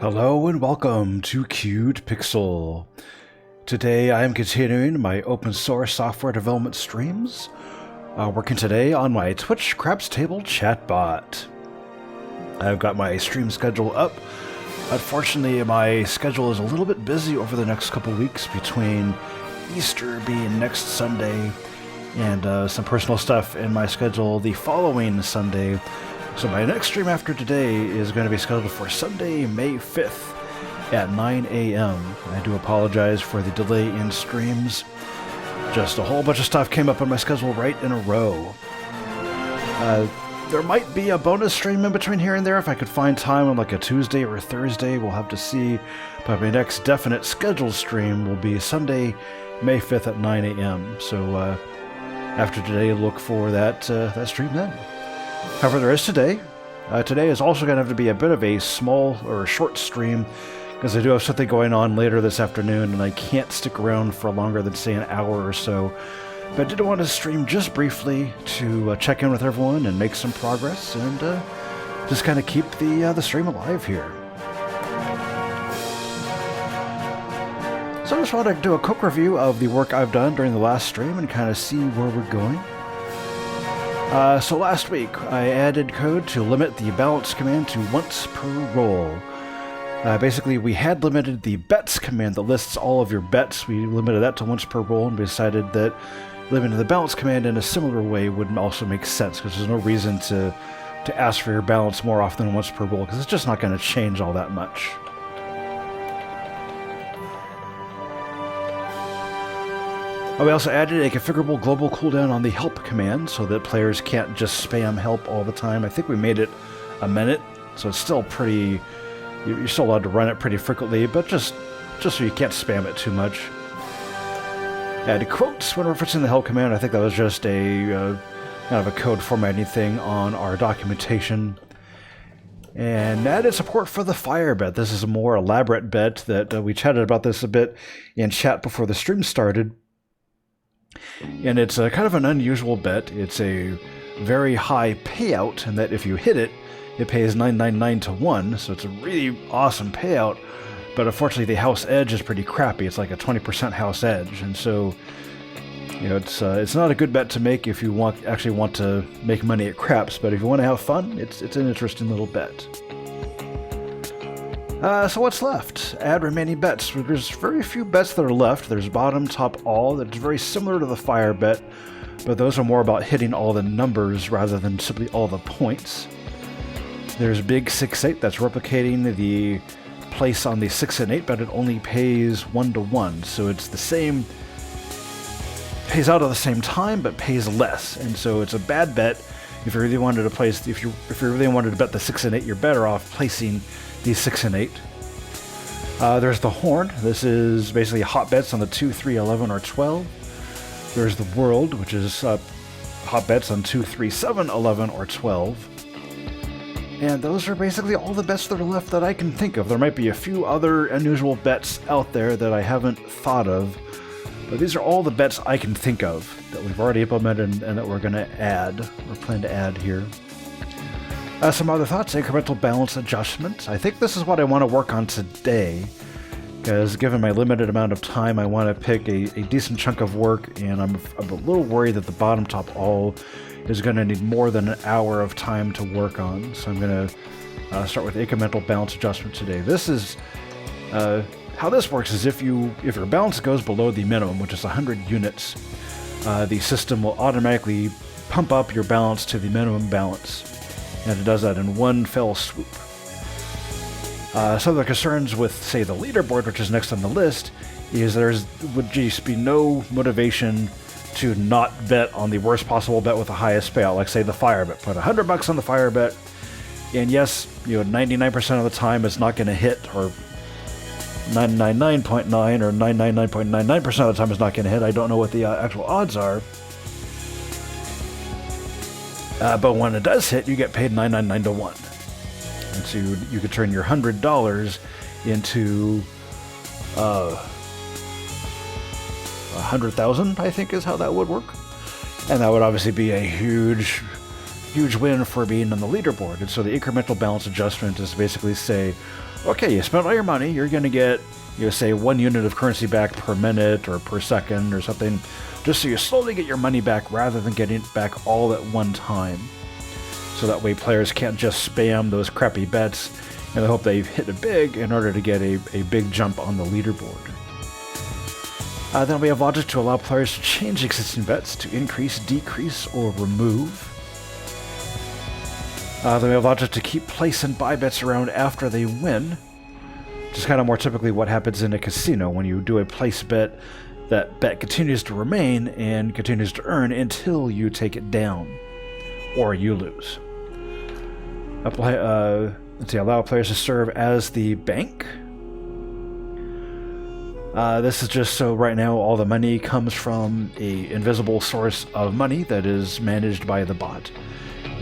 Hello and welcome to Cute Pixel. Today I am continuing my open source software development streams, working today on my Twitch Craps Table chatbot. I've got my stream schedule up. Unfortunately, my schedule is a little bit busy over the next couple weeks between Easter being next Sunday and some personal stuff in my schedule the following Sunday. So my next stream after today is going to be scheduled for Sunday, May 5th at 9 a.m. I do apologize for the delay in streams. Just a whole bunch of stuff came up on my schedule right in a row. There might be a bonus stream in between here and there if I could find time on like a Tuesday or a Thursday. We'll have to see. But my next definite scheduled stream will be Sunday, May 5th at 9 a.m. So after today, look for that stream then. However, there is today. Today is also going to have to be a bit of a small or a short stream because I do have something going on later this afternoon and I can't stick around for longer than, say, an hour or so. But I did want to stream just briefly to check in with everyone and make some progress and just kind of keep the stream alive here. So I just want to do a quick review of the work I've done during the last stream and kind of see where we're going. So last week, I added code to limit the balance command to once per roll. Basically, we had limited the bets command that lists all of your bets. We limited that to once per roll, and we decided that limiting the balance command in a similar way would also make sense, because there's no reason to ask for your balance more often than once per roll, because it's just not going to change all that much. We also added a configurable global cooldown on the help command so that players can't just spam help all the time. I think we made it a minute, so it's still pretty... You're still allowed to run it pretty frequently, but just so you can't spam it too much. Added quotes when referencing the help command. I think that was just a kind of a code formatting thing on our documentation. And added support for the fire bet. This is a more elaborate bet that we chatted about this a bit in chat before the stream started. And it's a kind of an unusual bet. It's a very high payout, and that if you hit it, it pays 999 to 1, so it's a really awesome payout. But unfortunately, the house edge is pretty crappy. It's like a 20% house edge, and so it's not a good bet to make if you actually want to make money at craps. But if you want to have fun, it's an interesting little bet. So what's left? Add remaining bets. There's very few bets that are left. There's bottom, top, all. That's very similar to the fire bet, but those are more about hitting all the numbers rather than simply all the points. There's big 6-8. That's replicating the place on the 6 and 8, but it only pays 1 to 1. So it's the same, pays out at the same time, but pays less. And so it's a bad bet. If you really wanted to place, if you really wanted to bet the 6 and 8, you're better off placing these 6 and 8. There's the horn. This is basically hot bets on the 2, 3, 11, or 12. There's the world, which is hot bets on 2, 3, 7, 11, or 12. And those are basically all the bets that are left that I can think of. There might be a few other unusual bets out there that I haven't thought of, but these are all the bets I can think of that we've already implemented and that we're going to add, or plan to add here. Some other thoughts, incremental balance adjustment. I think this is what I want to work on today, because given my limited amount of time, I want to pick a decent chunk of work, and I'm a little worried that the bottom top all is going to need more than an hour of time to work on. So I'm going to start with incremental balance adjustment today. This is how this works is if your balance goes below the minimum, which is 100 units, the system will automatically pump up your balance to the minimum balance. And it does that in one fell swoop. Some of the concerns with, say, the leaderboard, which is next on the list, is would just be no motivation to not bet on the worst possible bet with the highest payout, like, say, the fire bet. Put $100 on the fire bet, and yes, 99% of the time it's not going to hit, or 999.9 or 999.99% of the time it's not going to hit. I don't know what the actual odds are. But when it does hit, you get paid 999 to 1. And so you could turn your $100 into 100,000, I think is how that would work. And that would obviously be a huge huge win for being on the leaderboard. And so the incremental balance adjustment is basically say, okay, you spent all your money, you're going to get, say 1 unit of currency back per minute or per second or something, just so you slowly get your money back rather than getting it back all at one time. So that way players can't just spam those crappy bets and they hope they hit it big in order to get a big jump on the leaderboard. Then we have logic to allow players to change existing bets to increase, decrease, or remove. Then we have logic to keep place and buy bets around after they win, which is kind of more typically what happens in a casino. When you do a place bet, that bet continues to remain and continues to earn until you take it down, or you lose. Allow players to serve as the bank. This is just so right now all the money comes from an invisible source of money that is managed by the bot.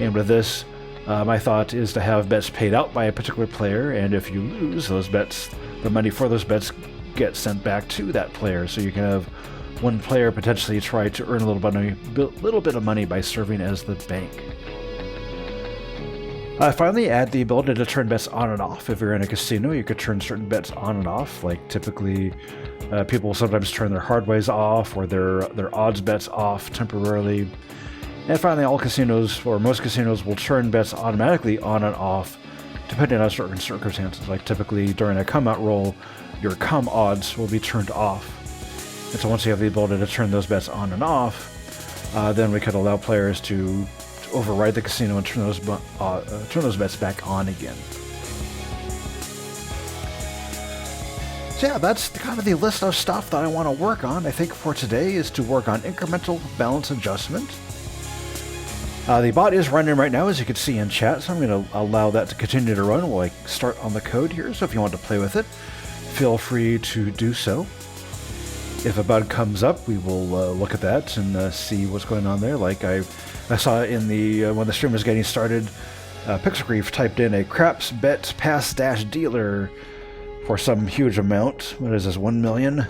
And with this, my thought is to have bets paid out by a particular player, and if you lose those bets, the money for those bets gets sent back to that player. So you can have one player potentially try to earn a little bit of money by serving as the bank. Finally, add the ability to turn bets on and off. If you're in a casino, you could turn certain bets on and off. Like typically, people sometimes turn their hardways off or their odds bets off temporarily. And finally, all casinos, or most casinos, will turn bets automatically on and off depending on certain circumstances. Like typically during a come out roll, your come odds will be turned off. And so once you have the ability to turn those bets on and off, then we could allow players to override the casino and turn those bets back on again. So yeah, that's kind of the list of stuff that I want to work on. I think for today is to work on incremental balance adjustment. The bot is running right now, as you can see in chat, so I'm going to allow that to continue to run while I start on the code here. So if you want to play with it, feel free to do so. If a bug comes up, we will look at that and see what's going on there. Like I saw in the when the stream was getting started, Pixelgrief typed in a craps bet pass dash dealer for some huge amount. What is this, 1 million?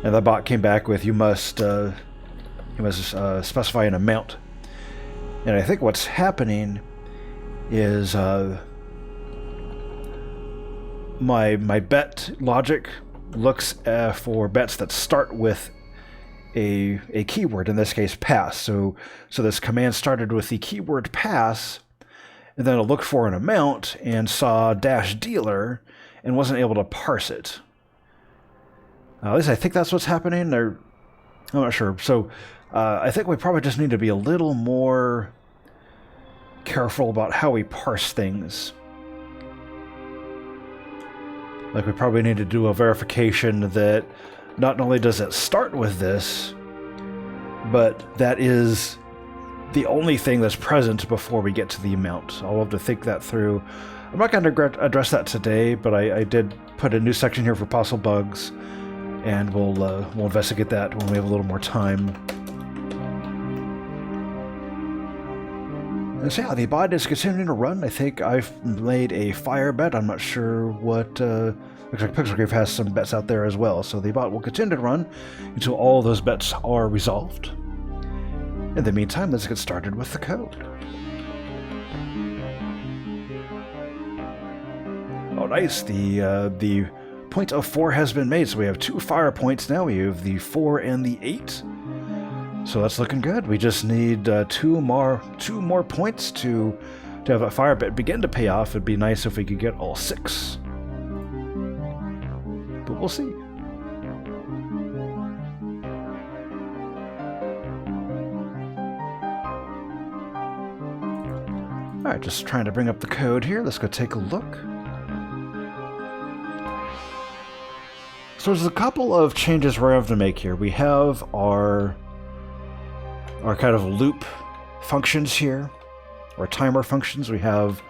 And the bot came back with you must specify an amount. And I think what's happening is my bet logic looks for bets that start with a keyword, in this case pass. So this command started with the keyword pass, and then it looked for an amount and saw dash dealer and wasn't able to parse it. At least I think that's what's happening. I'm not sure. So I think we probably just need to be a little more careful about how we parse things. Like we probably need to do a verification that not only does it start with this, but that is the only thing that's present before we get to the amount. I'll have to think that through. I'm not going to address that today, but I did put a new section here for possible bugs, and we'll investigate that when we have a little more time. And so yeah, the bot is continuing to run. I think I've made a fire bet. I'm not sure what... looks like Pixelgrief has some bets out there as well. So the bot will continue to run until all those bets are resolved. In the meantime, let's get started with the code. Oh, nice. The point of 4 has been made. So we have 2 fire points now. We have the 4 and the 8. So that's looking good. We just need 2 more points to have a fire bet begin to pay off. It'd be nice if we could get all 6. But we'll see. Alright, just trying to bring up the code here. Let's go take a look. So there's a couple of changes we're going to have to make here. We have our kind of loop functions here, or timer functions. We have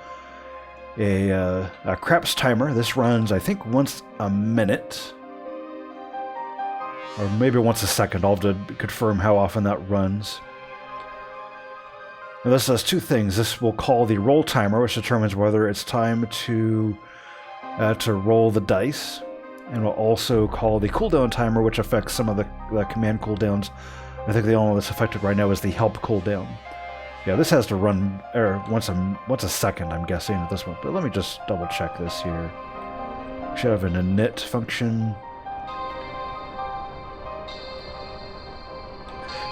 a craps timer. This runs, I think, once a minute, or maybe once a second. I'll have to confirm how often that runs. And this does 2 things. This will call the roll timer, which determines whether it's time to roll the dice, and will also call the cooldown timer, which affects some of the command cooldowns. I think the only one that's affected right now is the help cooldown. Yeah, this has to run once a second, I'm guessing, at this point. But let me just double check this here. Should have an init function.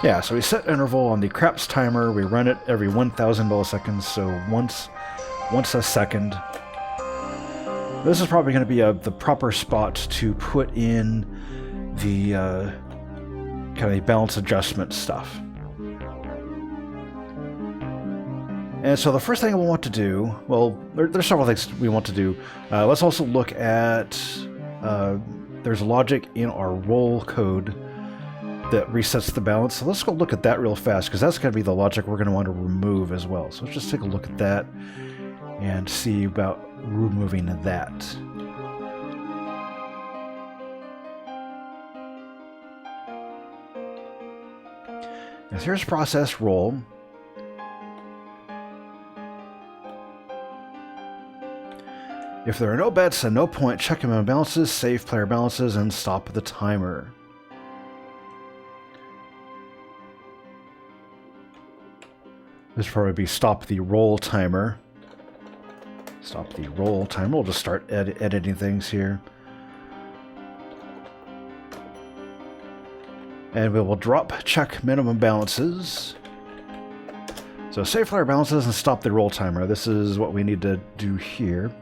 Yeah, so we set interval on the craps timer. We run it every 1,000 milliseconds, so once a second. This is probably going to be the proper spot to put in the kind of balance adjustment stuff. And so the first thing we'll want to do, well, there's several things we want to do. Let's also look at, there's logic in our roll code that resets the balance. So let's go look at that real fast, because that's going to be the logic we're going to want to remove as well. So let's just take a look at that and see about removing that. And here's process roll. If there are no bets and no point, check minimum balances, save player balances, and stop the timer. This will probably be stop the roll timer. Stop the roll timer. We'll just start editing things here. And we will drop check minimum balances. So save player balances and stop the roll timer. This is what we need to do here.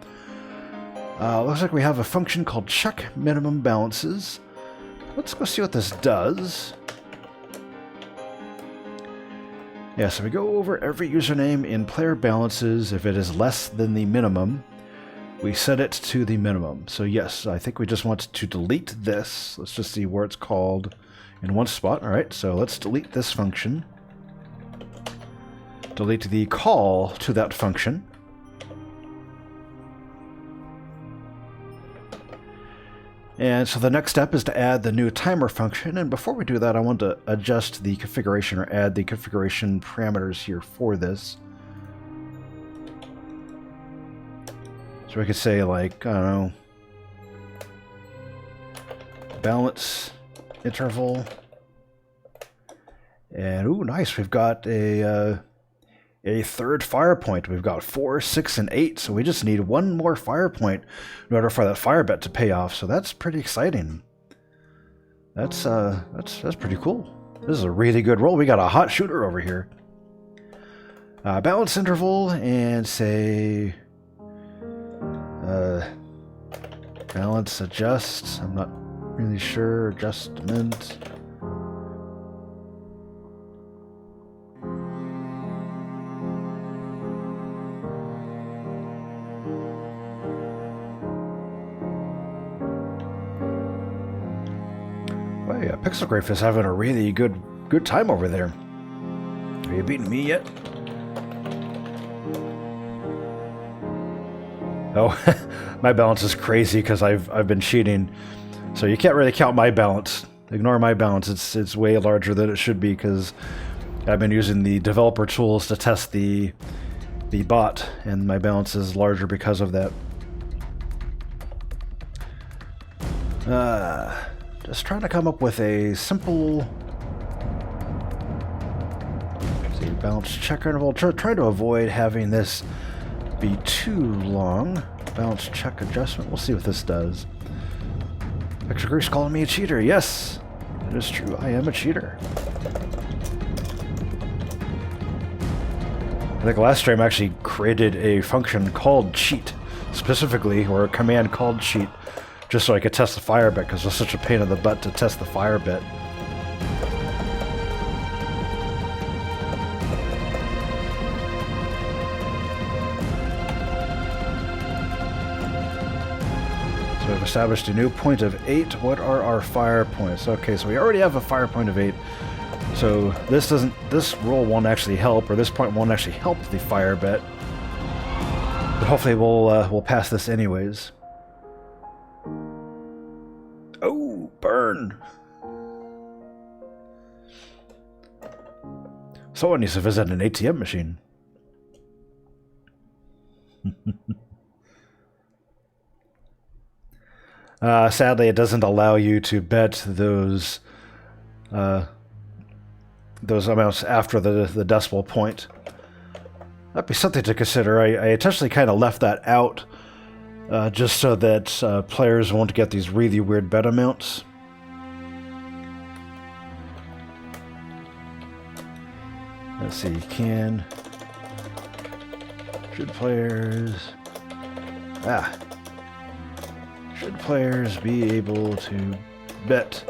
Looks like we have a function called check minimum balances. Let's go see what this does. Yeah, so we go over every username in player balances. If it is less than the minimum, we set it to the minimum. So yes, I think we just want to delete this. Let's just see where it's called in one spot. All right, so let's delete this function. Delete the call to that function. And so the next step is to add the new timer function. And before we do that, I want to adjust the configuration or add the configuration parameters here for this. So we could say, like, I don't know, balance interval. And ooh, nice, we've got a third fire point. We've got 4, 6, and 8, so we just need one more fire point in order for that fire bet to pay off. So that's pretty exciting. That's pretty cool. This is a really good roll. We got a hot shooter over here. Balance interval and say balance adjust. I'm not really sure. Adjustment. Pixel Grape is having a really good time over there. Are you beating me yet? Oh, my balance is crazy because I've been cheating, so you can't really count my balance. Ignore my balance. It's way larger than it should be because I've been using the developer tools to test the bot, and my balance is larger because of that. Just trying to come up with a simple, say, balance check interval. Trying to avoid having this be too long. Balance check adjustment. We'll see what this does. Extra Grease calling me a cheater. Yes, it is true. I am a cheater. I think last stream I actually created a function called cheat, specifically, or a command called cheat, just so I could test the fire bet, because it was such a pain in the butt to test the fire bet. So we've established a new point of 8. What are our fire points? Okay, so we already have a fire point of 8. So this roll won't actually help, or this point won't actually help the fire bet. But hopefully we'll pass this anyways. Oh, burn! Someone needs to visit an ATM machine. Sadly, it doesn't allow you to bet those amounts after the decimal point. That'd be something to consider. I intentionally kind of left that out just so that players won't get these really weird bet amounts. Let's see, should players be able to bet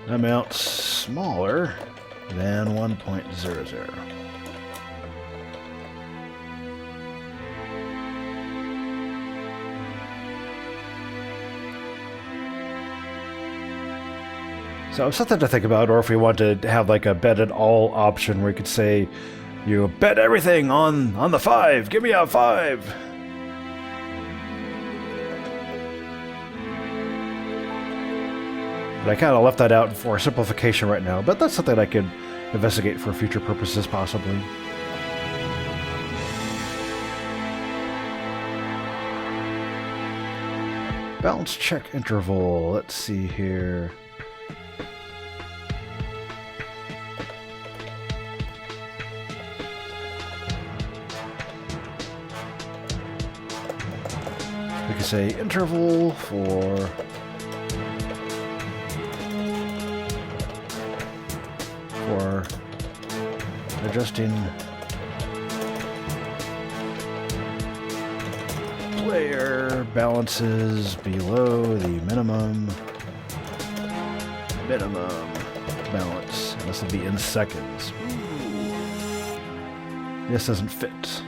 amounts smaller than 1.00? So something to think about, or if we want to have like a bet it all option where you could say, you bet everything on the 5, give me a 5. But I kind of left that out for simplification right now, but that's something I could investigate for future purposes possibly. Balance check interval, let's see here. We can say interval for adjusting player balances below the minimum balance. This will be in seconds. Ooh. This doesn't fit.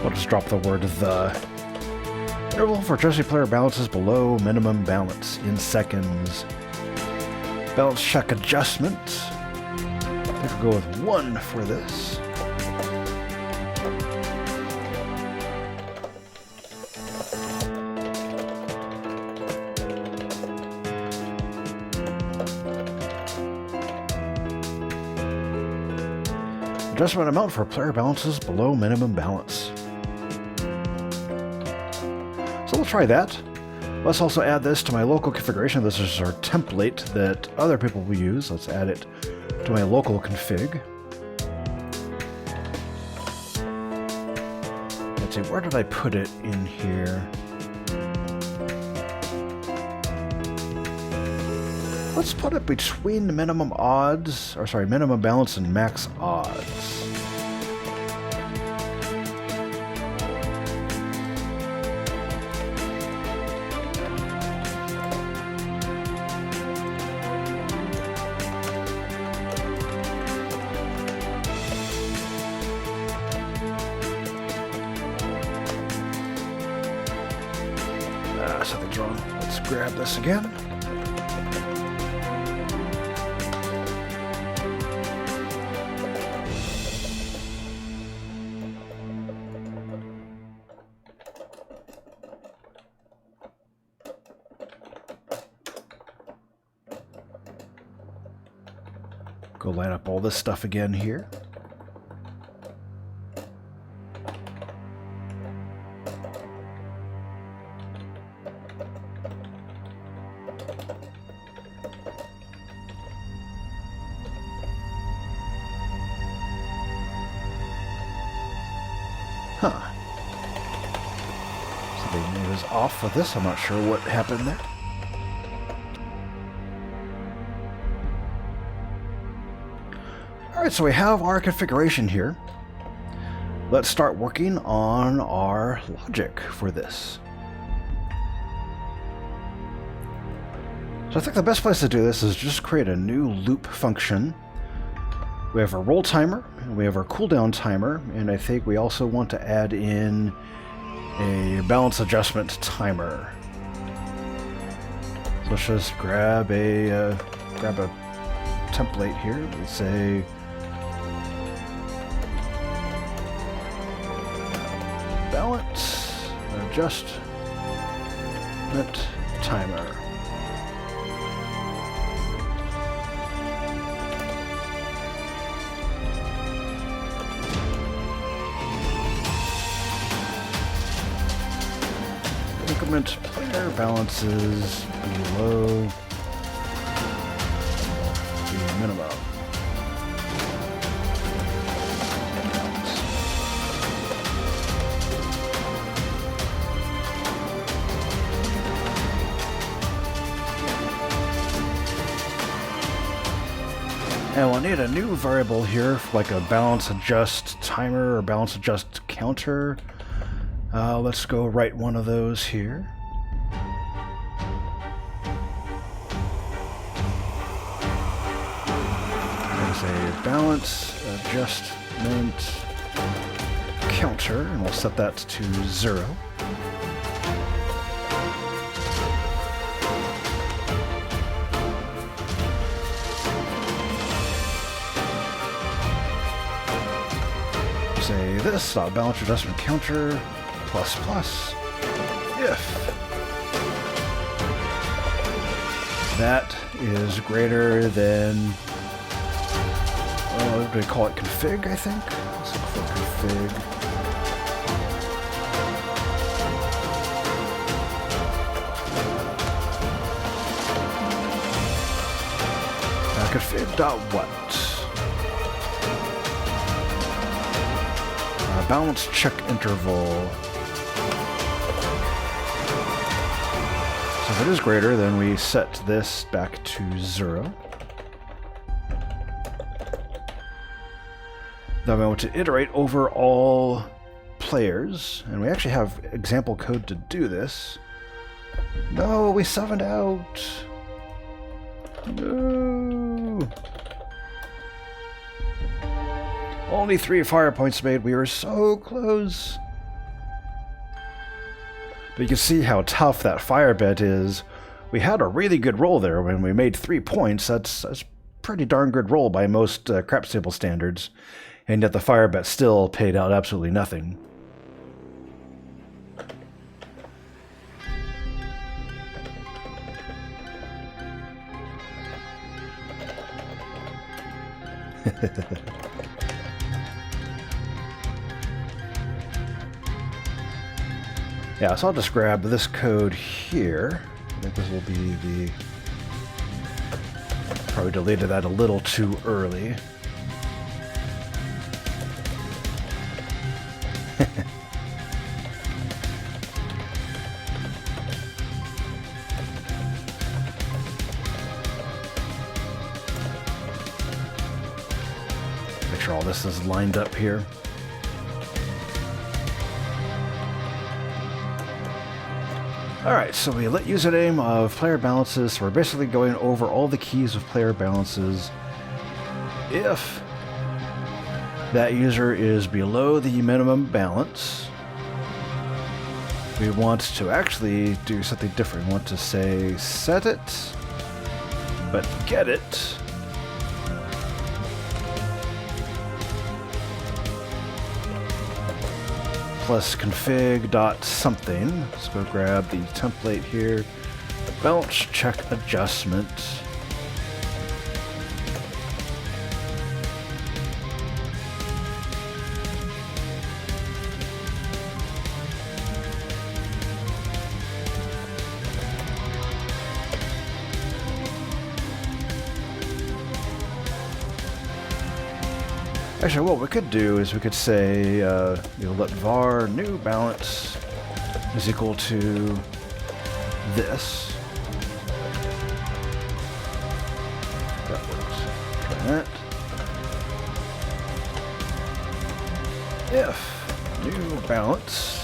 I'll just drop the word the. Interval for adjusting player balances below minimum balance in seconds. Balance check adjustment. I think we'll go with 1 for this. Adjustment amount for player balances below minimum balance. So we'll try that. Let's also add this to my local configuration. This is our template that other people will use. Let's add it to my local config. Let's see, where did I put it in here? Let's put it between the minimum balance and max odds. Something's wrong. Let's grab this again. Go line up all this stuff again here. Something was off for this. I'm not sure what happened there. Alright, so we have our configuration here. Let's start working on our logic for this. So I think the best place to do this is just create a new loop function. We have our roll timer, and we have our cooldown timer, and I think we also want to add in a balance adjustment timer. So let's just grab a template here. Let's say balance adjustment timer. segment player balances below the minimum. And we'll need a new variable here, like a balance adjust timer or balance adjust counter. Let's go write one of those here. There's a balance adjustment counter, and we'll set that to 0. Say this balance adjustment counter plus plus if that is greater than, what do we call it, config, I think? Let's look for config. Config dot what? Balance check interval. So if it is greater, then we set this back to 0. Then we want to iterate over all players, and we actually have example code to do this. No, we 7'd out. No. Only 3 fire points made. We were so close. But you can see how tough that fire bet is. We had a really good roll there when we made 3 points. That's a pretty darn good roll by most craps table standards. And yet the fire bet still paid out absolutely nothing. Yeah, so I'll just grab this code here. I think this will be the... Probably deleted that a little too early. Make sure all this is lined up here. Alright, so we let username of player balances, so we're basically going over all the keys of player balances. If that user is below the minimum balance, we want to actually do something different. We want to say set it, but get it plus config dot something. Let's go grab the template here. Balance check adjustment. Actually, what we could do is we could say, let var new balance is equal to this. That works. Try that. If new balance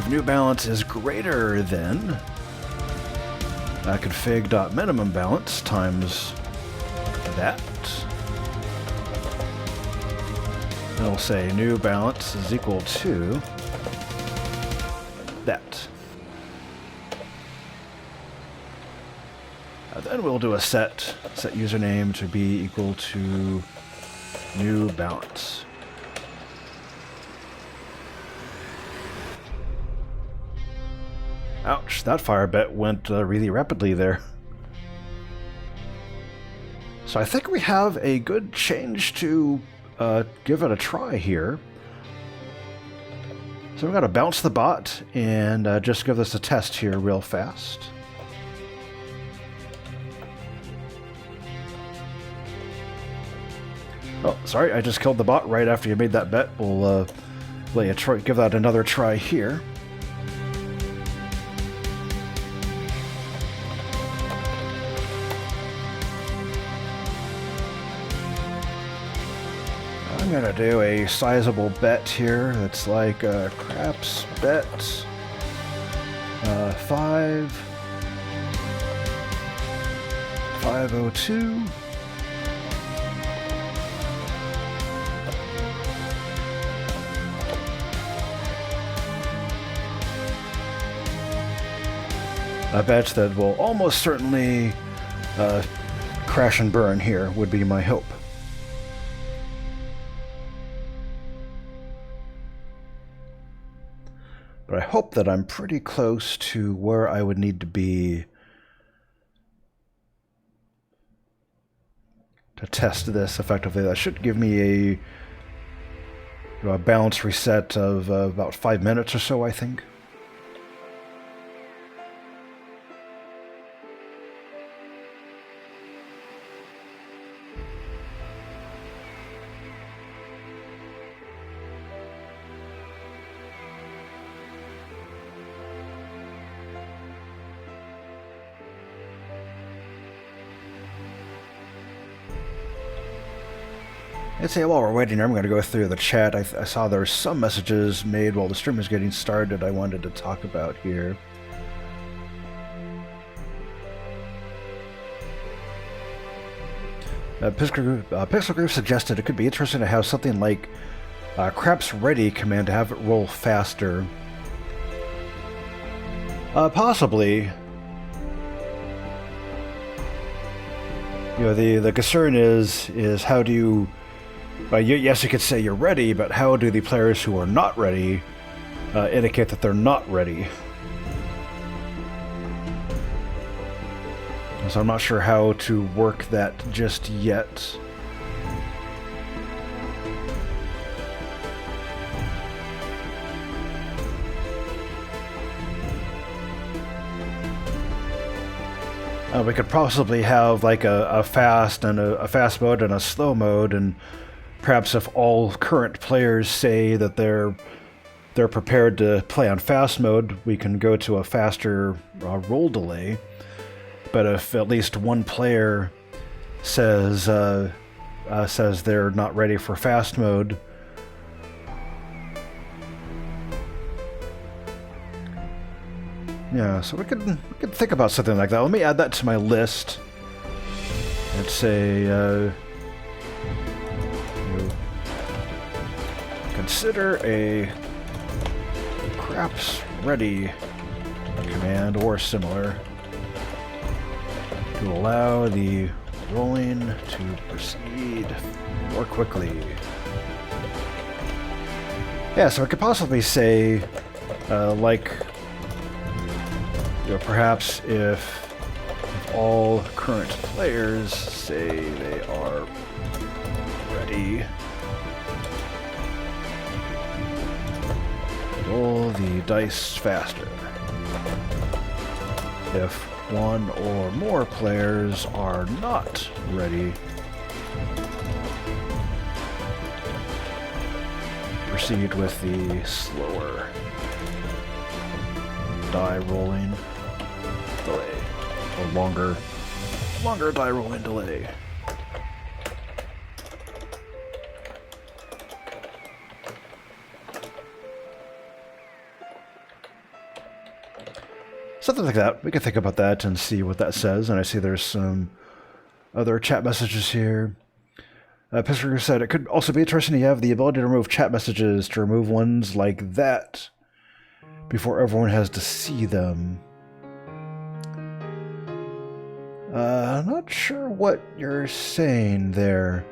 new balance is greater than config.minimum balance times that. And we'll say new balance is equal to that. Then we'll do a set username to be equal to new balance. Ouch, that fire bet went really rapidly there. So I think we have a good change to give it a try here. So we're going to bounce the bot and just give this a test here real fast. Oh, sorry, I just killed the bot right after you made that bet. We'll let you give that another try here. I'm going to do a sizable bet here. That's like craps bet 502. A bet that will almost certainly crash and burn here would be my hope. But I hope that I'm pretty close to where I would need to be to test this effectively. That should give me a balance reset of about 5 minutes or so, I think. I'd say while we're waiting here, I'm going to go through the chat. I saw there's some messages made while the stream was getting started I wanted to talk about here. Pixel Group suggested it could be interesting to have something like craps ready command to have it roll faster. Possibly. You know, the concern is how do you... yes, you could say you're ready, but how do the players who are not ready indicate that they're not ready? So I'm not sure how to work that just yet. We could possibly have like a fast and a fast mode and a slow mode, and perhaps if all current players say that they're prepared to play on fast mode, we can go to a faster roll delay. But if at least one player says they're not ready for fast mode, yeah, so we could think about something like that. Let me add that to my list. Let's say consider a craps ready command or similar to allow the rolling to proceed more quickly. Yeah, so I could possibly say, like, you know, perhaps if all current players say they are ready, roll the dice faster. If one or more players are not ready, proceed with the slower die rolling delay, or longer die rolling delay. Something like that. We can think about that and see what that says. And I see there's some other chat messages here. Pittsburgh said it could also be interesting to have the ability to remove chat messages, to remove ones like that before everyone has to see them. I'm not sure what you're saying there.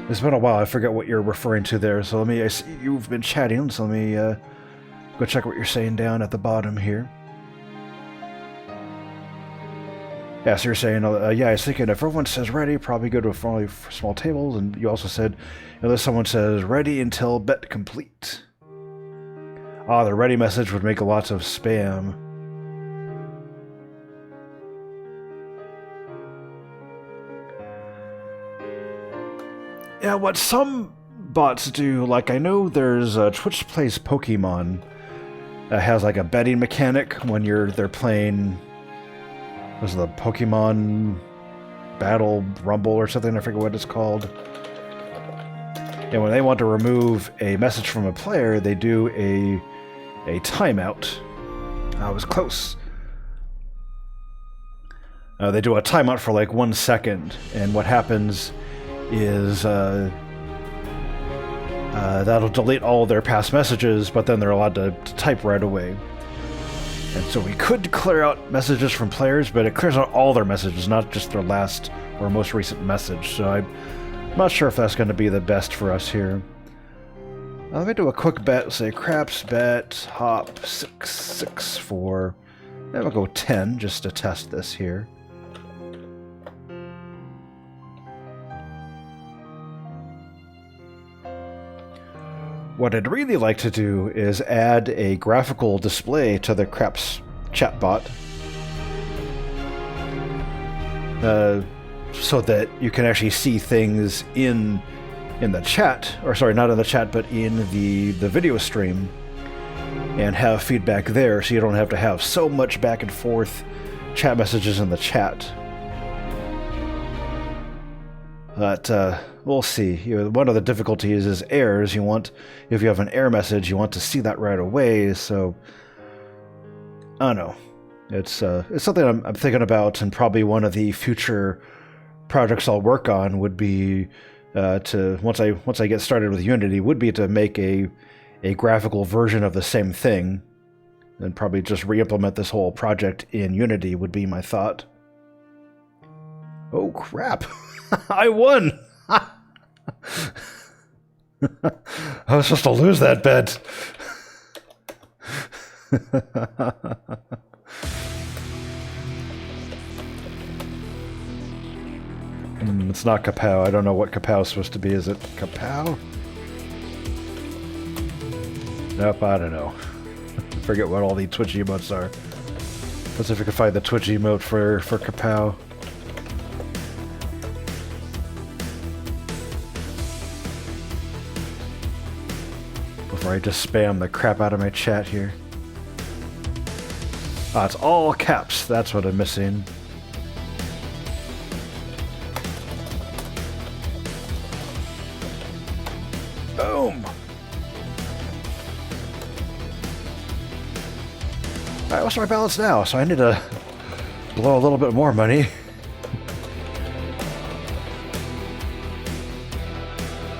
It's been a while. I forget what you're referring to there. So let me. I see you've been chatting. So let me go check what you're saying down at the bottom here. Yeah, so you're saying, yeah, I was thinking if everyone says ready, probably go to a small tables, and you also said, unless someone says ready until bet complete. Ah, the ready message would make lots of spam. Yeah, what some bots do, like I know there's Twitch Plays Pokemon that has like a betting mechanic when they're playing. Was the Pokemon Battle Rumble or something? I forget what it's called. And when they want to remove a message from a player, they do a timeout. I was close. They do a timeout for like 1 second, and what happens is that'll delete all their past messages, but then they're allowed to type right away. And so we could clear out messages from players, but it clears out all their messages, not just their last or most recent message. So I'm not sure if that's going to be the best for us here. Let me do a quick bet. Say craps bet hop 6 for. Then we'll go 10 just to test this here. What I'd really like to do is add a graphical display to the Craps chatbot, so that you can actually see things in the chat, or sorry, not in the chat, but in the video stream, and have feedback there, so you don't have to have so much back and forth chat messages in the chat. But we'll see. One of the difficulties is errors. If you have an error message, you want to see that right away. So I don't know. It's something I'm thinking about, and probably one of the future projects I'll work on would be to once I get started with Unity would be to make a graphical version of the same thing, and probably just re-implement this whole project in Unity would be my thought. Oh crap! I won! I was supposed to lose that bet. It's not Kapow. I don't know what Kapow is supposed to be. Is it Kapow? Nope, I don't know. Forget what all the Twitch emotes are. Let's see if we can find the Twitch emote for Kapow. Before I just spam the crap out of my chat here. Ah, it's all caps. That's what I'm missing. Boom! Alright, what's my balance now? So I need to blow a little bit more money.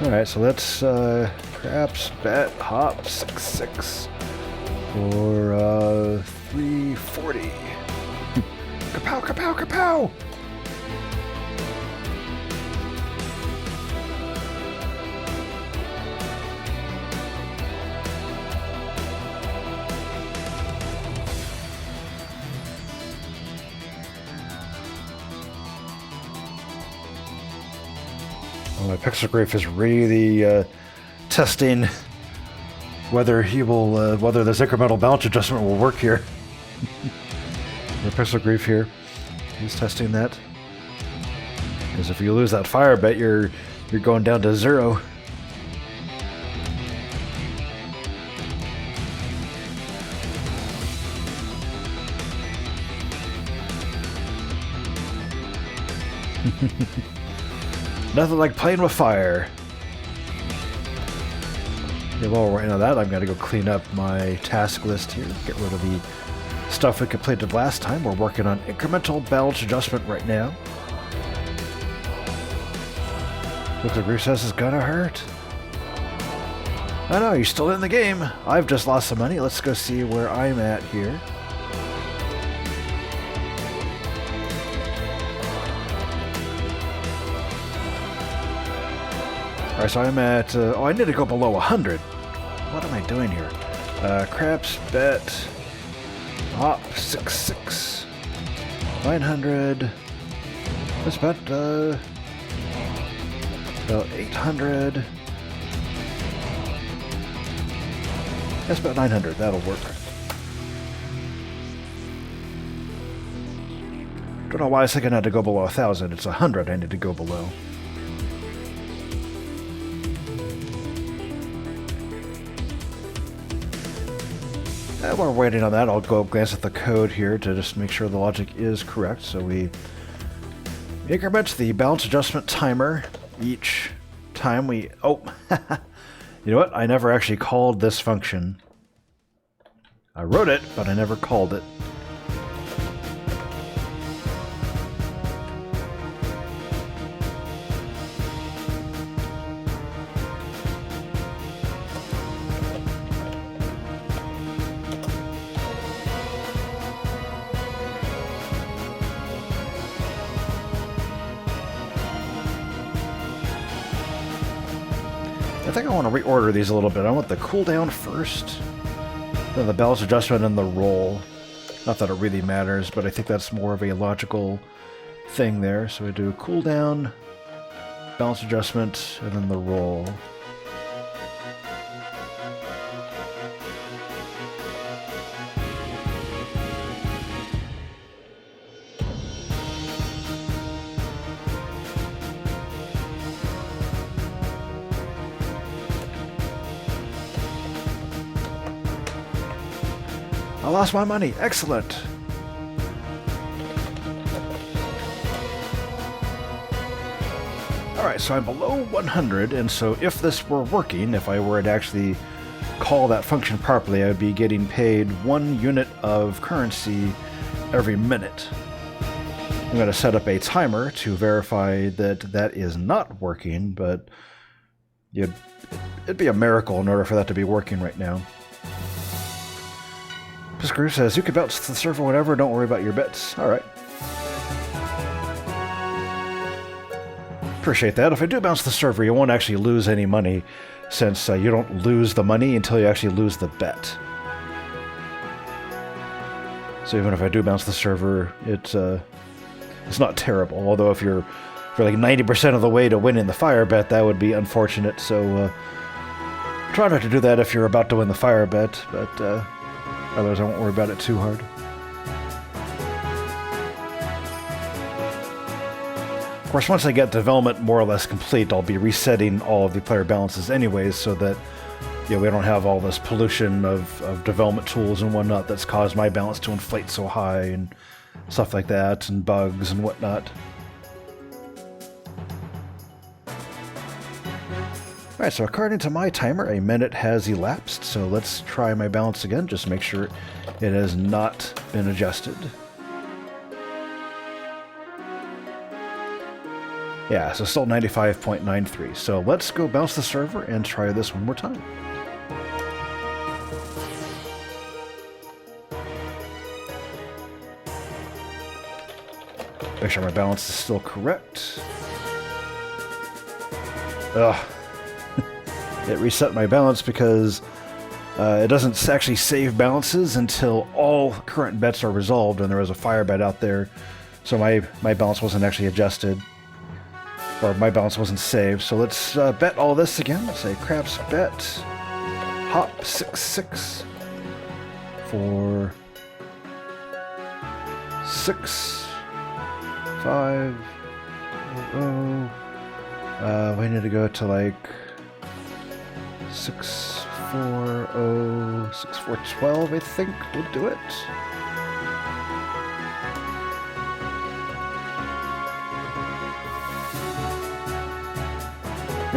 Alright, so let's perhaps bet hop 6 for 340. Kapow, kapow, kapow! My Pixelgraph is really testing whether whether this incremental balance adjustment will work here. The Pixelgraph here, he's testing that. Because if you lose that fire bet, you're going down to 0. Nothing like playing with fire. Yeah, well, right now that I'm going to go clean up my task list here. Get rid of the stuff we completed last time. We're working on incremental balance adjustment right now. Looks like recess is gonna hurt. I know, you're still in the game. I've just lost some money. Let's go see where I'm at here. Alright, so I'm at... oh, I need to go below 100. What am I doing here? Craps, bet... Hop, 6, 900... That's about 800... That's about 900, that'll work. Don't know why I was thinking I had to go below 1,000. It's 100 I need to go below. While we're waiting on that, I'll go glance at the code here to just make sure the logic is correct. So we increment the balance adjustment timer each time we... Oh, you know what? I never actually called this function. I wrote it, but I never called it. I think I want to reorder these a little bit. I want the cooldown first, then the balance adjustment, and the roll. Not that it really matters, but I think that's more of a logical thing there. So we do cooldown, balance adjustment, and then the roll. I lost my money. Excellent. Alright, so I'm below 100, and so if this were working, if I were to actually call that function properly, I would be getting paid 1 unit of currency every minute. I'm going to set up a timer to verify that that is not working, but it'd be a miracle in order for that to be working right now. Piscaru says, you can bounce the server whenever, don't worry about your bets. Alright. Appreciate that. If I do bounce the server, you won't actually lose any money, since you don't lose the money until you actually lose the bet. So even if I do bounce the server, it's not terrible. Although if you're like 90% of the way to winning the fire bet, that would be unfortunate. So try not to do that if you're about to win the fire bet, but otherwise I won't worry about it too hard. Of course, once I get development more or less complete, I'll be resetting all of the player balances anyways, so that we don't have all this pollution of development tools and whatnot that's caused my balance to inflate so high and stuff like that, and bugs and whatnot. Alright, so according to my timer, a minute has elapsed, so let's try my balance again, just make sure it has not been adjusted. Yeah, so still 95.93. So let's go bounce the server and try this one more time. Make sure my balance is still correct. Ugh. It reset my balance because it doesn't actually save balances until all current bets are resolved, and there was a fire bet out there, so my balance wasn't actually adjusted. Or my balance wasn't saved, so let's bet all this again. Let's say craps bet hop 6 for 6 5 we need to go to like 6 4 6 4 12. I think we'll do it.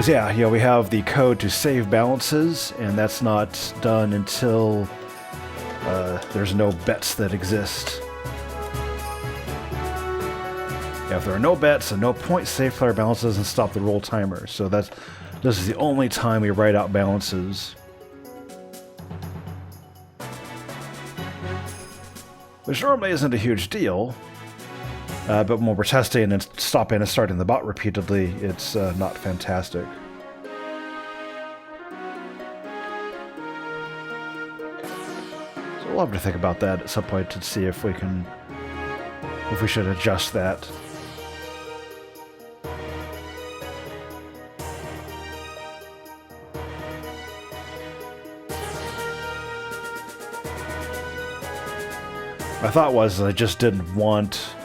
Yeah, we have the code to save balances, and that's not done until there's no bets that exist. Yeah, if there are no bets and no points, save player balances and stop the roll timer. So this is the only time we write out balances. Which normally isn't a huge deal. But when we're testing and stopping and starting the bot repeatedly, it's not fantastic. I'll have to think about that at some point to see if we should adjust that. My thought was I just didn't want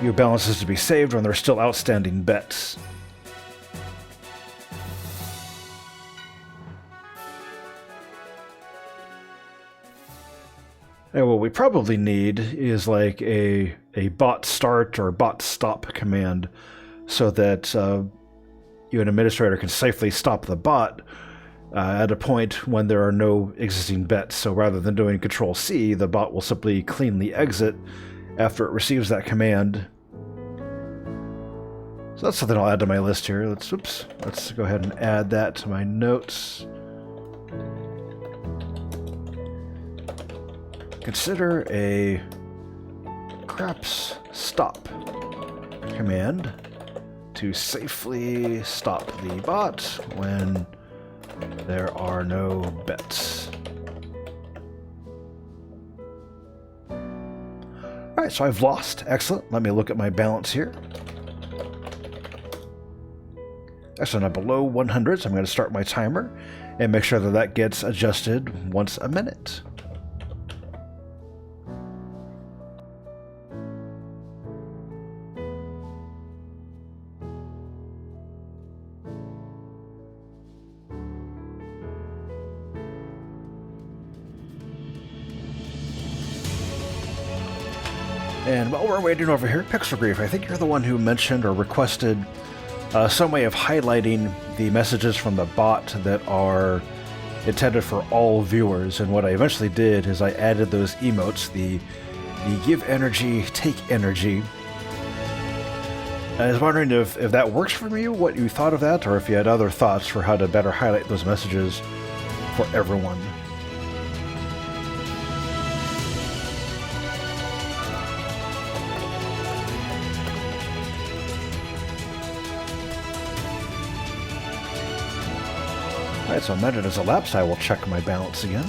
your balances to be saved when there's still outstanding bets. And what we probably need is like a bot start or bot stop command so that you, an administrator, can safely stop the bot at a point when there are no existing bets. So rather than doing Control-C, the bot will simply cleanly exit after it receives that command. So that's something I'll add to my list here. Let's go ahead and add that to my notes. Consider a craps stop command to safely stop the bot when there are no bets. Alright, so I've lost. Excellent. Let me look at my balance here. Excellent. I'm below 100, so I'm going to start my timer and make sure that that gets adjusted once a minute. And while we're waiting over here, Pixel Grief, I think you're the one who mentioned or requested some way of highlighting the messages from the bot that are intended for all viewers. And what I eventually did is I added those emotes, the give energy, take energy. I was wondering if that works for you, what you thought of that, or if you had other thoughts for how to better highlight those messages for everyone. Alright, so a minute has elapsed. I will check my balance again.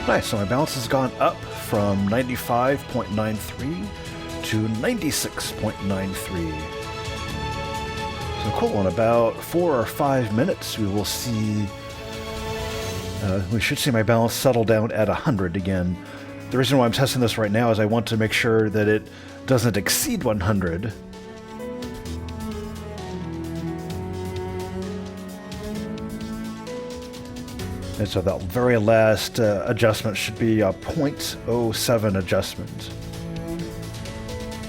Nice, so my balance has gone up from 95.93 to 96.93. So cool, in about 4 or 5 minutes we will see, we should see my balance settle down at 100 again. The reason why I'm testing this right now is I want to make sure that it doesn't exceed 100. And so that very last adjustment should be a 0.07 adjustment.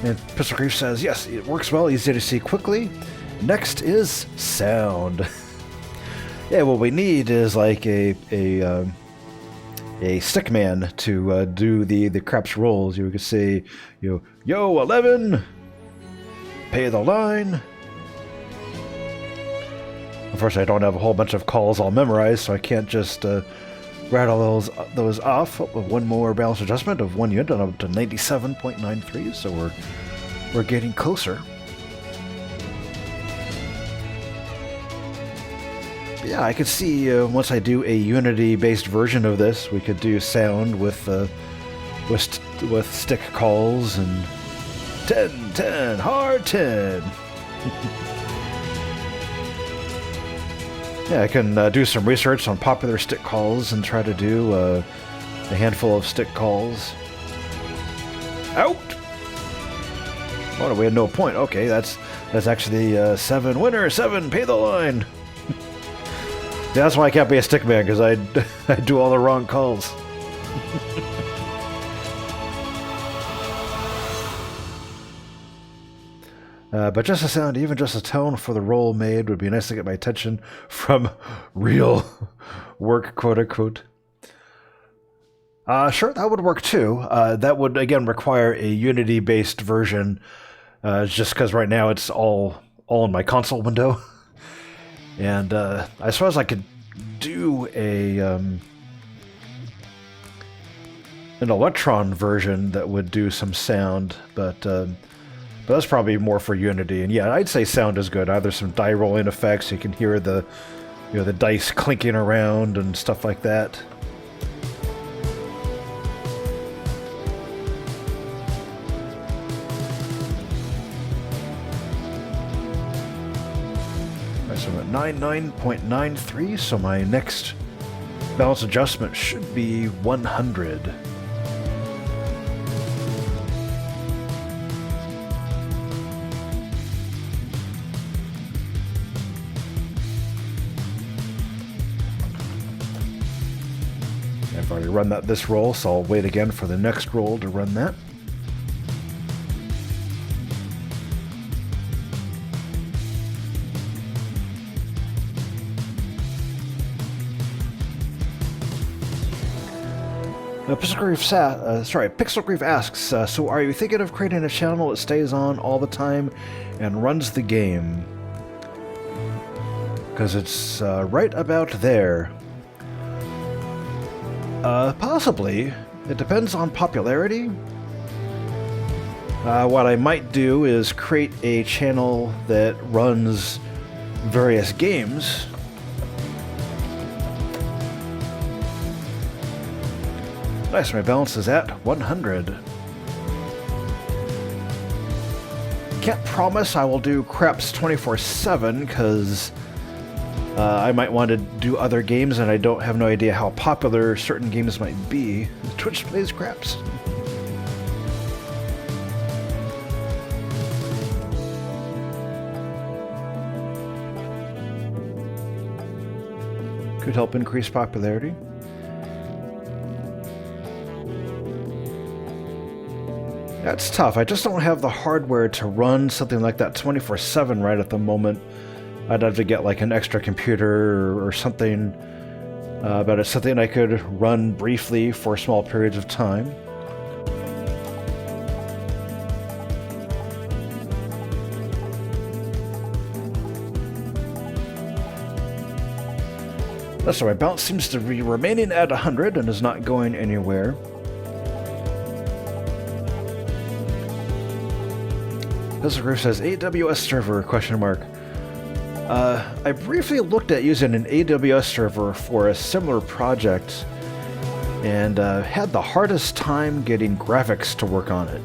And Pistol Grief says, yes, it works well, easy to see quickly. Next is sound. Yeah, what we need is like a stick man to do the craps rolls. You could say, yo 11, pay the line. Unfortunately, I don't have a whole bunch of calls all memorized, so I can't just rattle those off. One more balance adjustment of 1 unit, up to 97.93, so we're getting closer. But yeah, I could see once I do a Unity-based version of this, we could do sound with stick calls and 10, hard 10. Yeah, I can do some research on popular stick calls and try to do a handful of stick calls. Out! Oh, we had no point. Okay, that's actually 7 winner, 7 pay the line. Yeah, that's why I can't be a stick man, because I do all the wrong calls. But just a sound, even just a tone for the roll made would be nice to get my attention from real work, quote unquote. Sure, that would work too. That would, again, require a Unity-based version, just because right now it's all in my console window. And I suppose I could do an Electron version that would do some sound, but that's probably more for Unity. And yeah, I'd say sound is good. Either some die rolling effects, you can hear the you know, the dice clinking around and stuff like that. So I'm at 99.93, so my next balance adjustment should be 100. I've already run this roll, so I'll wait again for the next roll to run that. Pixel Grief asks, so are you thinking of creating a channel that stays on all the time and runs the game? Because it's right about there. Possibly. It depends on popularity. What I might do is create a channel that runs various games. Nice, my balance is at 100. Can't promise I will do craps 24/7 because I might want to do other games and I don't have no idea how popular certain games might be. Twitch plays craps. Could help increase popularity. That's tough. I just don't have the hardware to run something like that 24/7 right at the moment. I'd have to get like an extra computer or something, but it's something I could run briefly for small periods of time. So my bounce seems to be remaining at 100 and is not going anywhere. This group says AWS server, question mark. I briefly looked at using an AWS server for a similar project and had the hardest time getting graphics to work on it.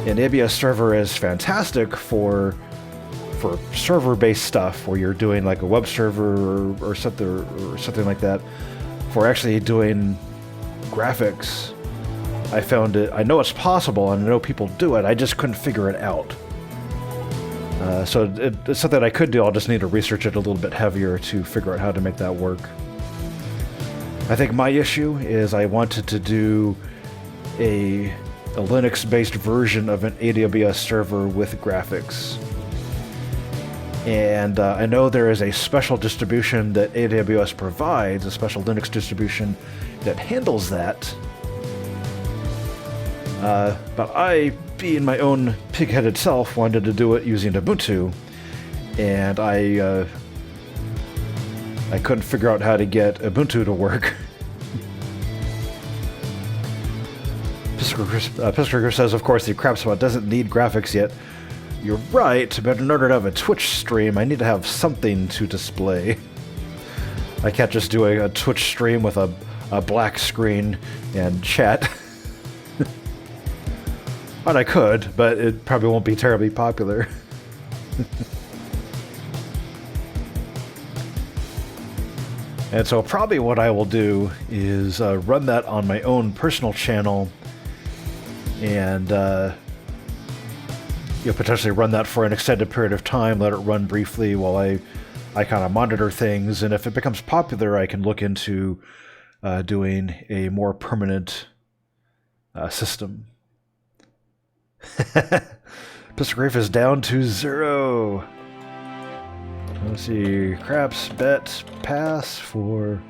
An AWS server is fantastic for server-based stuff where you're doing like a web server or something like that. For actually doing graphics, I found it. I know it's possible, and I know people do it. I just couldn't figure it out. So it's something I could do. I'll just need to research it a little bit heavier to figure out how to make that work. I think my issue is I wanted to do a Linux-based version of an AWS server with graphics. And I know there is a special distribution that AWS provides, a special Linux distribution that handles that. But I, being my own pig-headed self, wanted to do it using Ubuntu, and I couldn't figure out how to get Ubuntu to work. Piscator says, of course, the crap spot doesn't need graphics yet. You're right, but in order to have a Twitch stream, I need to have something to display. I can't just do a Twitch stream with a black screen and chat. But I could, but it probably won't be terribly popular. And so probably what I will do is run that on my own personal channel and potentially run that for an extended period of time, let it run briefly while I kind of monitor things, and if it becomes popular, I can look into doing a more permanent system. Pistol Grief is down to 0. Let's see. Craps, bet, pass for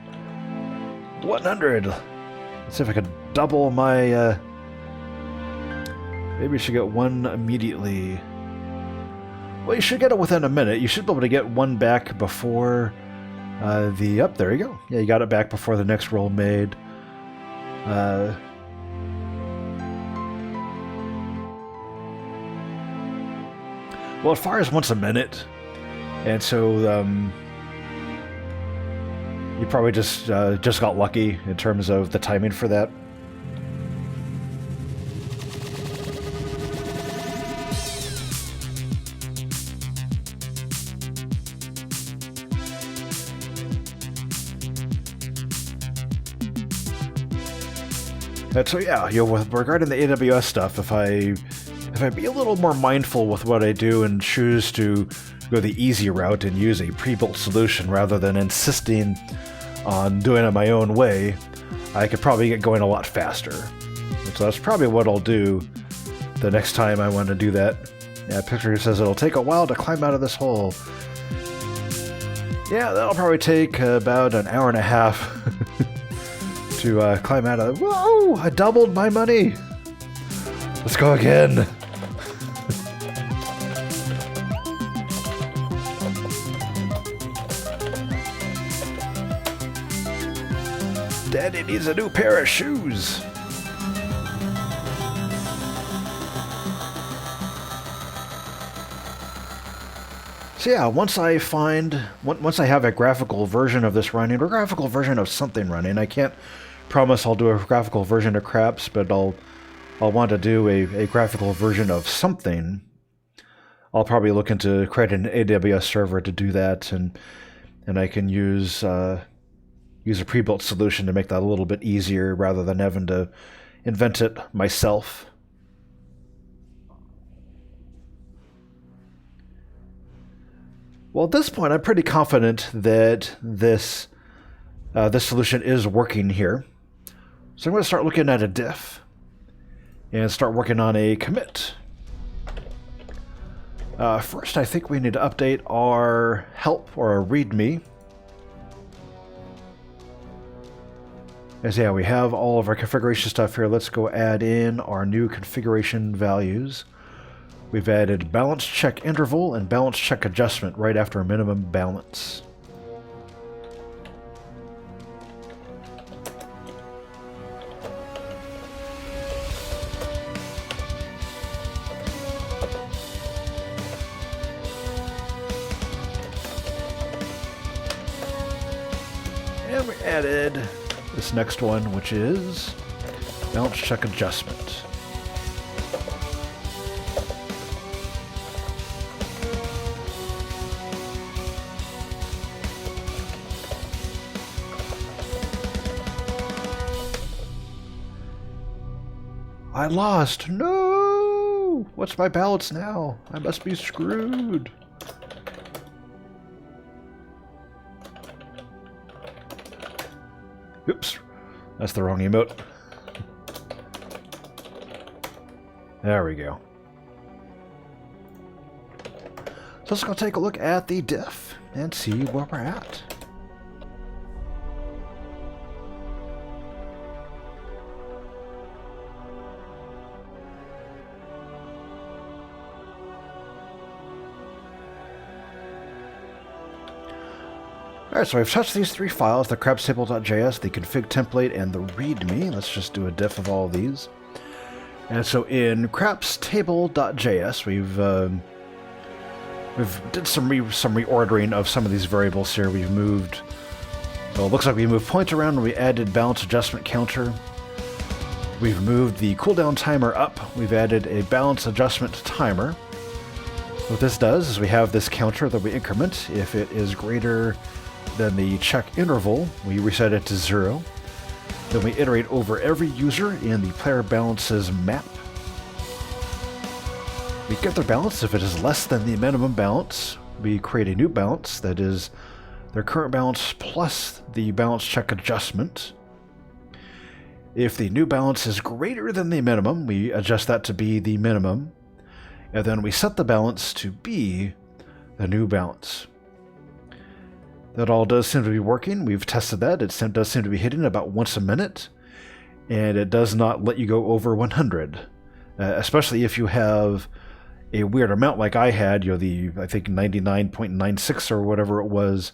100. Let's see if I can double my... maybe I should get one immediately. Well, you should get it within a minute. You should be able to get one back before the... there you go. Yeah, you got it back before the next roll made. Well, it fires once a minute, and so You probably just got lucky in terms of the timing for that. And so yeah, with regarding the AWS stuff, if I be a little more mindful with what I do and choose to go the easy route and use a pre-built solution rather than insisting on doing it my own way, I could probably get going a lot faster. And so that's probably what I'll do the next time I want to do that. Yeah, picture says it'll take a while to climb out of this hole. Yeah, that'll probably take about an hour and a half to climb out of it. Whoa! I doubled my money! Let's go again! Daddy needs a new pair of shoes! So yeah, once I have a graphical version of this running, or graphical version of something running, I can't promise I'll do a graphical version of Craps, but I'll want to do a graphical version of something. I'll probably look into creating an AWS server to do that, and I can use a pre-built solution to make that a little bit easier rather than having to invent it myself. Well, at this point, I'm pretty confident that this solution is working here. So I'm going to start looking at a diff and start working on a commit. First, I think we need to update our help or our README. As yeah, we have all of our configuration stuff here. Let's go add in our new configuration values. We've added balance check interval and balance check adjustment right after a minimum balance. And we added this next one, which is balance check adjustment. I lost! No! What's my balance now? I must be screwed. Oops. That's the wrong emote. There we go. So let's go take a look at the diff and see where we're at. Alright, so we've touched these three files, the crabstable.js, the config template, and the readme. Let's just do a diff of all of these. And so in crabstable.js, we've did some reordering of some of these variables here. We've moved, well, it looks like we moved points around and we added balance adjustment counter. We've moved the cooldown timer up. We've added a balance adjustment timer. What this does is we have this counter that we increment. If it is greater than the check interval, we reset it to 0. Then we iterate over every user in the player balances map. We get their balance. If it is less than the minimum balance, we create a new balance that is their current balance plus the balance check adjustment. If the new balance is greater than the minimum, we adjust that to be the minimum. And then we set the balance to be the new balance. That all does seem to be working. We've tested that. It does seem to be hitting about once a minute. And it does not let you go over 100. Especially if you have a weird amount like I had, I think 99.96 or whatever it was.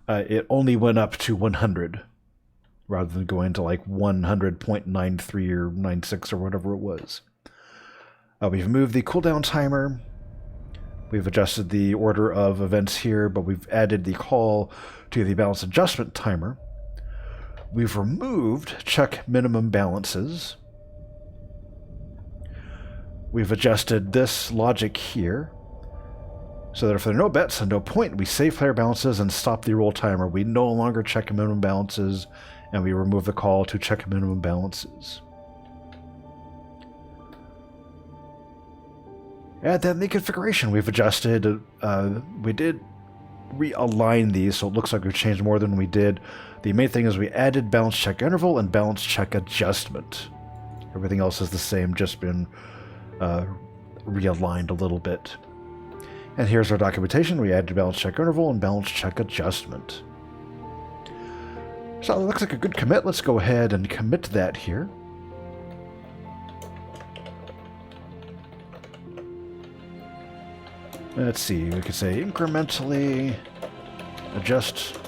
It only went up to 100. Rather than going to like 100.93 or 96 or whatever it was. We've moved the cooldown timer. We've adjusted the order of events here, but we've added the call to the balance adjustment timer. We've removed check minimum balances. We've adjusted this logic here so that if there are no bets and no point, we save player balances and stop the roll timer. We no longer check minimum balances, and we remove the call to check minimum balances. And then the configuration we've adjusted. We did realign these, so it looks like we've changed more than we did. The main thing is we added balance check interval and balance check adjustment. Everything else is the same, just been realigned a little bit. And here's our documentation. We added balance check interval and balance check adjustment. So it looks like a good commit. Let's go ahead and commit that here. Let's see, we could say incrementally adjust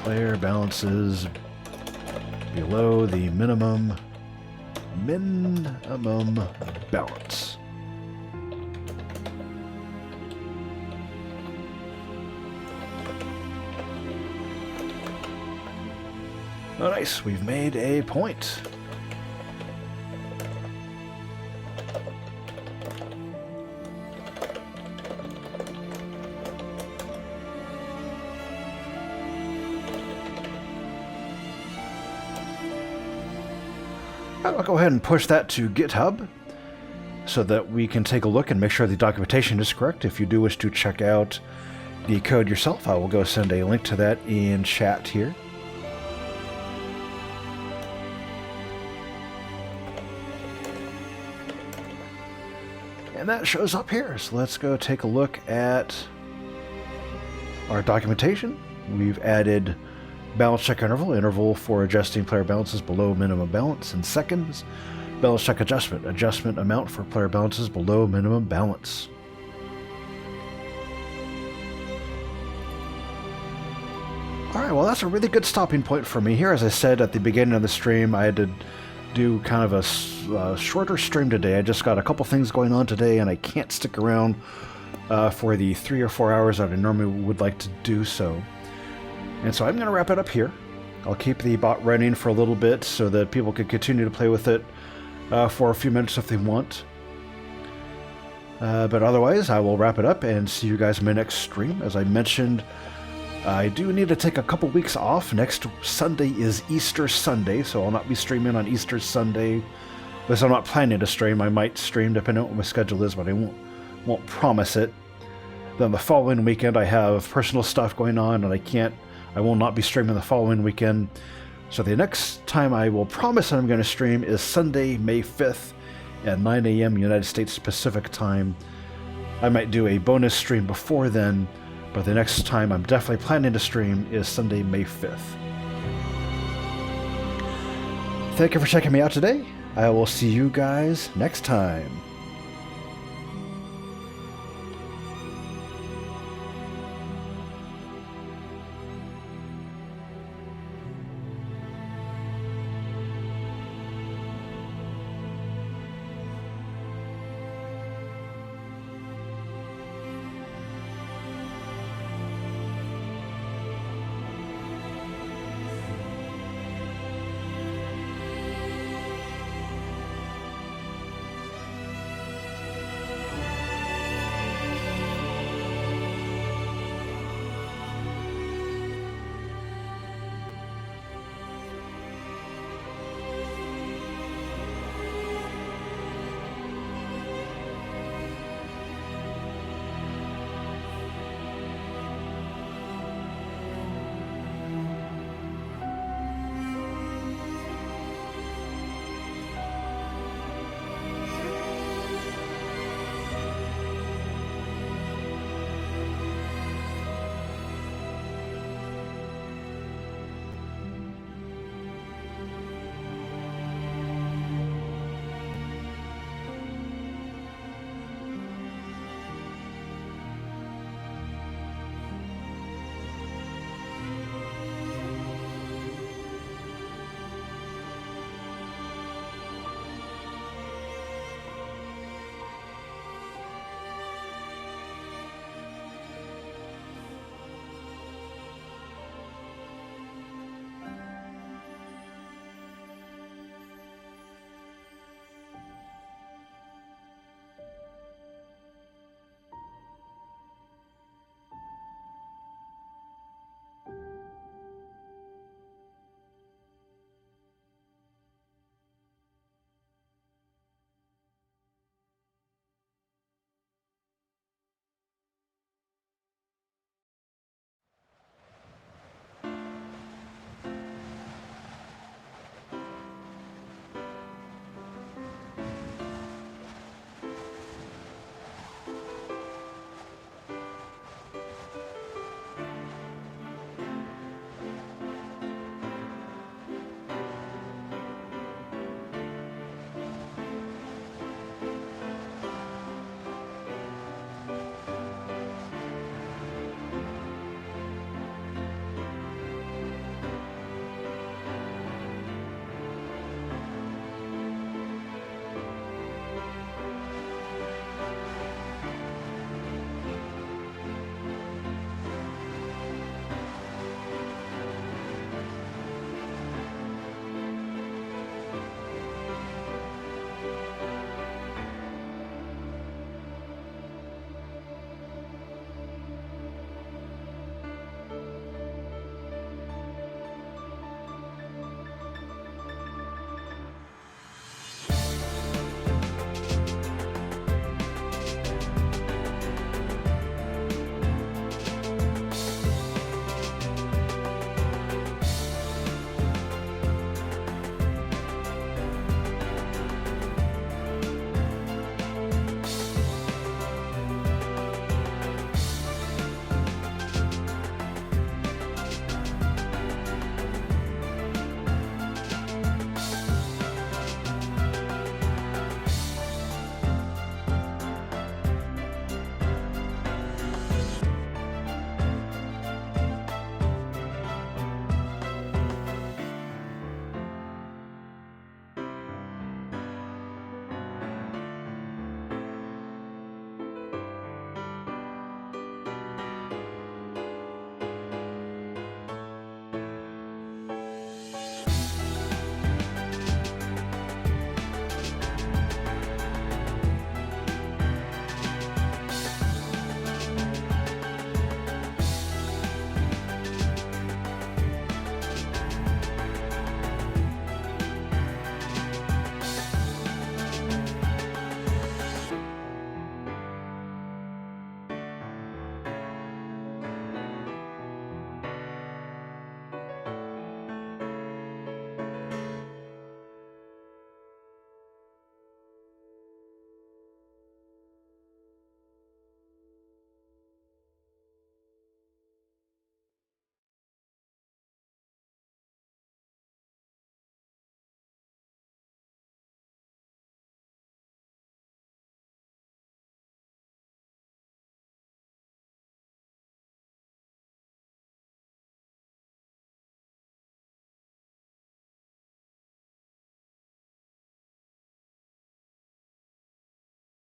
player balances below the minimum balance. Oh, nice, we've made a point. I'll go ahead and push that to GitHub so that we can take a look and make sure the documentation is correct. If you do wish to check out the code yourself, I will go send a link to that in chat here. And that shows up here. So let's go take a look at our documentation. We've added balance check interval for adjusting player balances below minimum balance in seconds. Balance check adjustment amount for player balances below minimum balance. Alright, well that's a really good stopping point for me here. As I said at the beginning of the stream, I had to do kind of a shorter stream today. I just got a couple things going on today and I can't stick around for the 3 or 4 hours that I normally would like to do so. And so I'm going to wrap it up here. I'll keep the bot running for a little bit so that people can continue to play with it for a few minutes if they want. But otherwise, I will wrap it up and see you guys in my next stream. As I mentioned, I do need to take a couple weeks off. Next Sunday is Easter Sunday, so I'll not be streaming on Easter Sunday. At least I'm not planning to stream. I might stream depending on what my schedule is, but I won't promise it. Then the following weekend I have personal stuff going on and I will not be streaming the following weekend. So the next time I will promise that I'm going to stream is Sunday, May 5th at 9 a.m. United States Pacific time. I might do a bonus stream before then, but the next time I'm definitely planning to stream is Sunday, May 5th. Thank you for checking me out today. I will see you guys next time.